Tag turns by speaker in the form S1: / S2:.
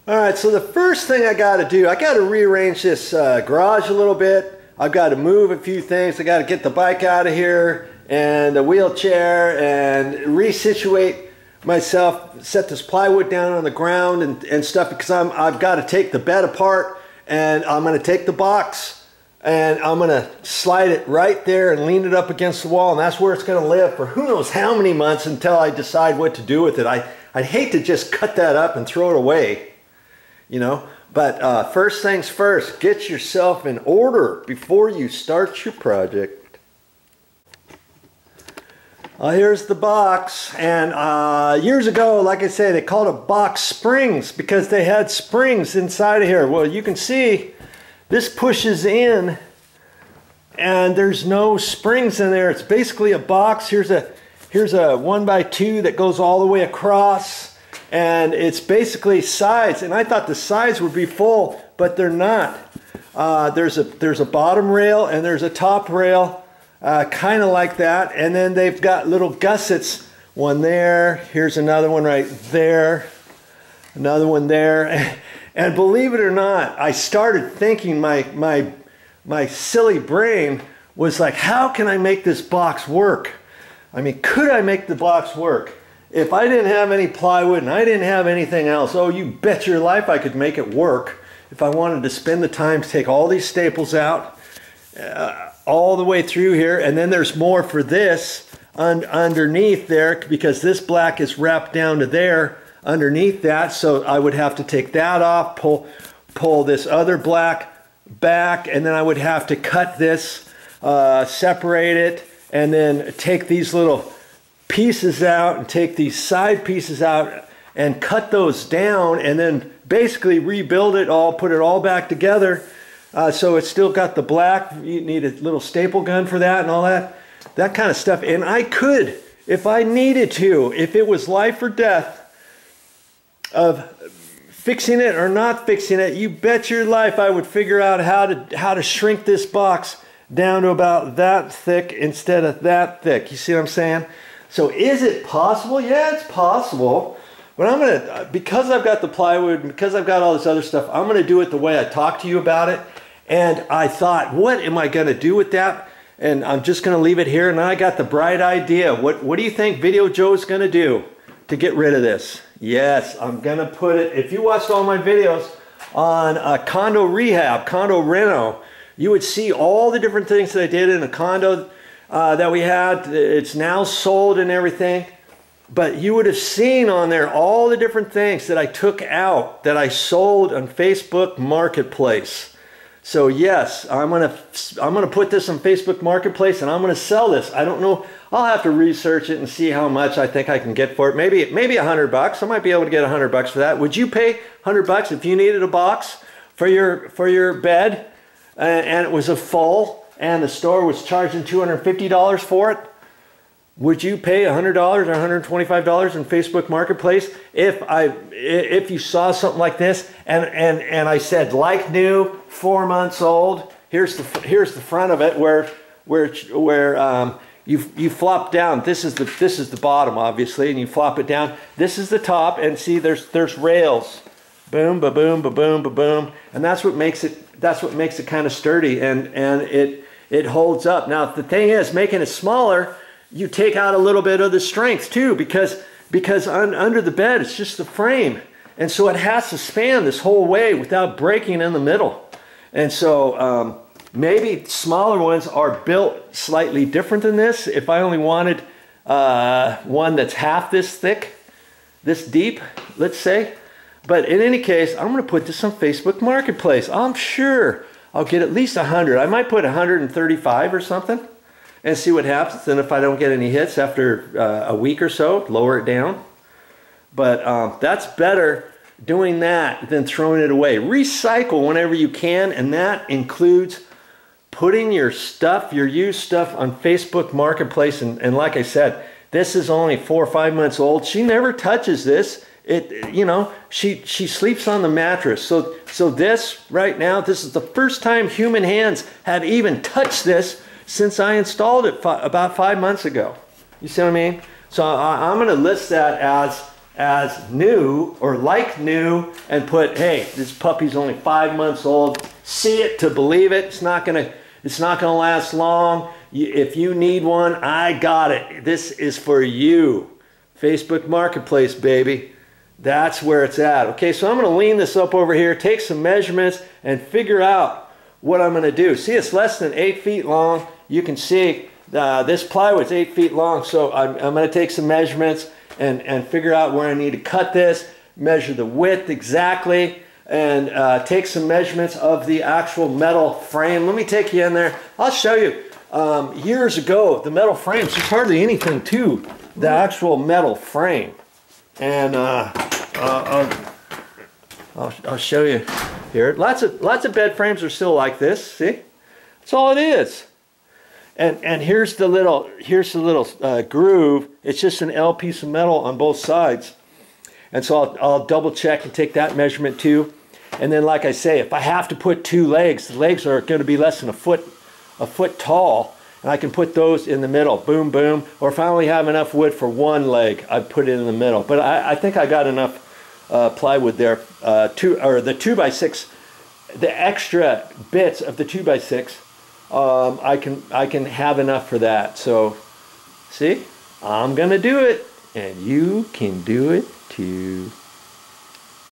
S1: All right, so the first thing I got to do, I got to rearrange this garage a little bit. I've got to move a few things. I got to get the bike out of here and the wheelchair and resituate myself, set this plywood down on the ground and stuff, because I've got to take the bed apart, and I'm going to take the box and I'm going to slide it right there and lean it up against the wall, and that's where it's going to live for who knows how many months until I decide what to do with it. I'd hate to just cut that up and throw it away, you know. But first things first, get yourself in order before you start your project. Here's the box, and years ago, like I said, they called it box springs because they had springs inside of here. Well, you can see this pushes in and there's no springs in there. It's basically a box. Here's a 1x2 that goes all the way across, and it's basically sides, and I thought the sides would be full, but they're not. There's a bottom rail and there's a top rail, kind of like that, and then they've got little gussets, one there, here's another one right there, another one there. And believe it or not, I started thinking, my silly brain was like, how can I make this box work? I mean, could I make the box work? If I didn't have any plywood and I didn't have anything else, oh, you bet your life I could make it work. If I wanted to spend the time to take all these staples out, all the way through here, and then there's more for this underneath there, because this black is wrapped down to there underneath that, so I would have to take that off, pull this other black back, and then I would have to cut this, separate it, and then take these little pieces out and take these side pieces out and cut those down, and then basically rebuild it all, put it all back together. So it's still got the black. You need a little staple gun for that and all that kind of stuff. And I could, if I needed to, if it was life or death of fixing it or not fixing it, you bet your life I would figure out how to shrink this box down to about that thick instead of that thick. You see what I'm saying? So is it possible? Yeah, it's possible. But I'm gonna, because I've got the plywood, because I've got all this other stuff, I'm gonna do it the way I talked to you about it. And I thought, what am I gonna do with that? And I'm just gonna leave it here. And then I got the bright idea. What do you think Video Joe's gonna do to get rid of this? Yes, I'm gonna put it, if you watched all my videos on condo rehab, condo reno, you would see all the different things that I did in a condo that we had. It's now sold and everything. But you would have seen on there all the different things that I took out that I sold on Facebook Marketplace. So yes, I'm gonna put this on Facebook Marketplace and I'm gonna sell this. I don't know. I'll have to research it and see how much I think I can get for it. Maybe $100. I might be able to get $100 for that. Would you pay $100 if you needed a box for your bed and it was a full and the store was charging $250 for it? Would you pay $100 or $125 in Facebook Marketplace if you saw something like this and I said like new, 4 months old? Here's the front of it where you flop down. This is the bottom obviously, and you flop it down. This is the top, and see there's rails. Boom, ba boom, ba boom, ba boom, and that's what makes it kind of sturdy, and it holds up. Now the thing is, making it smaller, you take out a little bit of the strength too, because under the bed it's just the frame, and so it has to span this whole way without breaking in the middle. And so maybe smaller ones are built slightly different than this. If I only wanted one that's half this thick, this deep, let's say. But in any case, I'm going to put this on Facebook Marketplace. I'm sure I'll get at least 100. I might put 135 or something and see what happens. And if I don't get any hits after a week or so, lower it down. But that's better doing that than throwing it away. Recycle whenever you can, and that includes putting your stuff, your used stuff, on Facebook Marketplace. And like I said, this is only 4 or 5 months old. She never touches this. You know, she sleeps on the mattress. So this right now, this is the first time human hands have even touched this since I installed it about 5 months ago. You see what I mean? So I'm going to list that as new or like new and put, hey, this puppy's only 5 months old. See it to believe it. It's not gonna last long. If you need one, I got it. This is for you. Facebook Marketplace, baby. That's where it's at. Okay, so I'm gonna lean this up over here, take some measurements, and figure out what I'm gonna do. See, it's less than 8 feet long. You can see this plywood's 8 feet long, so I'm gonna take some measurements and figure out where I need to cut this, measure the width exactly, and take some measurements of the actual metal frame. Let me take you in there. I'll show you. Years ago, the metal frames, there's hardly anything to the actual metal frame. And I'll show you here. Lots of bed frames are still like this. See, that's all it is. And here's the little groove. It's just an L piece of metal on both sides. And so I'll double check and take that measurement too. And then, like I say, if I have to put 2 legs, the legs are going to be less than a foot tall, and I can put those in the middle. Boom, boom. Or if I only have enough wood for 1 leg, I'd put it in the middle. But I think I got enough plywood there. The 2x6, the extra bits of the 2x6. I can have enough for that. So, see, I'm gonna do it, and you can do it too.